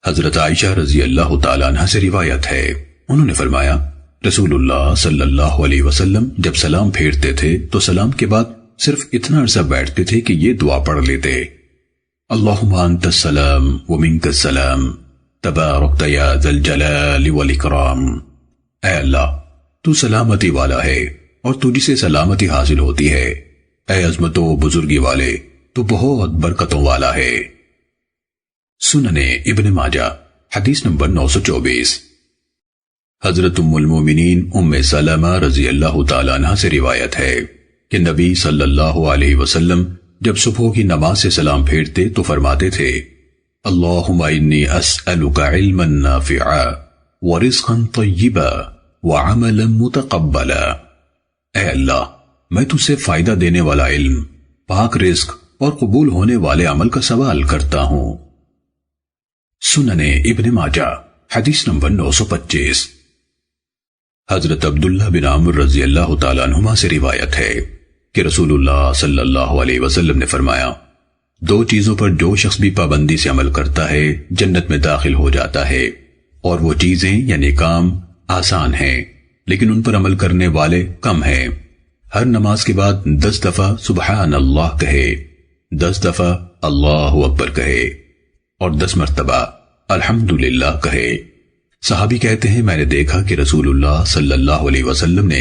حضرت عائشہ رضی اللہ تعالیٰ عنہ سے روایت ہے، انہوں نے فرمایا رسول اللہ صلی اللہ علیہ وسلم جب سلام پھیرتے تھے تو سلام کے بعد صرف اتنا عرصہ بیٹھتے تھے کہ یہ دعا پڑھ لیتے، اللہم انت السلام ومنک السلام تبارکت یا ذا الجلال والاکرام۔ اے اللہ تو سلامتی والا ہے اور تجھ سے سلامتی حاصل ہوتی ہے، اے عظمت و بزرگی والے تو بہت برکتوں والا ہے۔ سنن ابن ماجہ حدیث نمبر 924۔ حضرت ام المومنین ام سلمہ رضی اللہ تعالیٰ عنہ سے روایت ہے کہ نبی صلی اللہ علیہ وسلم جب صبح کی نماز سے سلام پھیرتے تو فرماتے تھے اللہم انی اسألک علما نافعا ورزقا طیبا وعملا متقبلا۔ اے اللہ میں تجھ سے فائدہ دینے والا علم، پاک رزق اور قبول ہونے والے عمل کا سوال کرتا ہوں۔ سنن ابن ماجہ حدیث نمبر 925۔ حضرت عبداللہ بن عمر رضی اللہ تعالیٰ عنہما سے روایت ہے کہ رسول اللہ صلی اللہ علیہ وسلم نے فرمایا دو چیزوں پر جو شخص بھی پابندی سے عمل کرتا ہے جنت میں داخل ہو جاتا ہے، اور وہ چیزیں یعنی کام آسان ہیں لیکن ان پر عمل کرنے والے کم ہیں۔ ہر نماز کے بعد 10 دفعہ سبحان اللہ کہے، 10 دفعہ اللہ اکبر کہے اور 10 مرتبہ الحمدللہ کہے۔ صحابی کہتے ہیں میں نے دیکھا کہ رسول اللہ صلی اللہ علیہ وسلم نے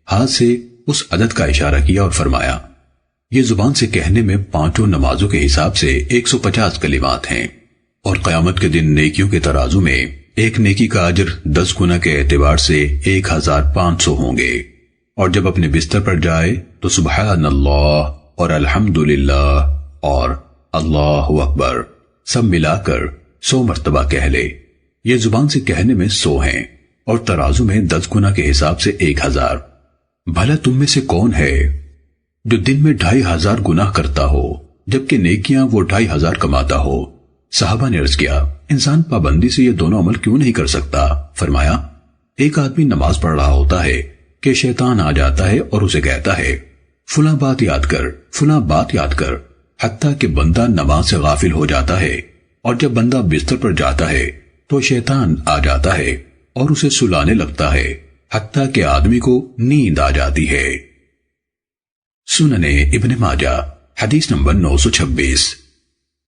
ہاتھ سے اس عدد کا اشارہ کیا اور فرمایا یہ زبان سے کہنے میں 5 نمازوں کے حساب سے 150 کلمات ہیں، اور قیامت کے دن نیکیوں کے ترازو میں ایک نیکی کا اجر 10 گنا کے اعتبار سے 1500 ہوں گے، اور جب اپنے بستر پر جائے تو سبحان اللہ اور الحمدللہ اور اللہ اکبر سب ملا کر 100 مرتبہ کہہ لے۔ یہ زبان سے کہنے میں 100 ہیں اور ترازو میں 10 گنا کے حساب سے 1000۔ بھلا تم میں سے کون ہے جو دن میں 2500 گناہ کرتا ہو جبکہ نیکیاں وہ 2500 کماتا ہو؟ صحابہ نے عرض کیا انسان پابندی سے یہ دونوں عمل کیوں نہیں کر سکتا؟ فرمایا ایک آدمی نماز پڑھ رہا ہوتا ہے کہ شیطان آ جاتا ہے اور اسے کہتا ہے فلاں بات یاد کر، فلاں بات یاد کر، حتیٰ کہ بندہ نماز سے غافل ہو جاتا ہے، اور جب بندہ بستر پر جاتا ہے تو شیطان آ جاتا ہے اور اسے سلانے لگتا ہے حتیٰ کہ آدمی کو نیند آ جاتی ہے۔ سنن ابن ماجہ حدیث نمبر 926۔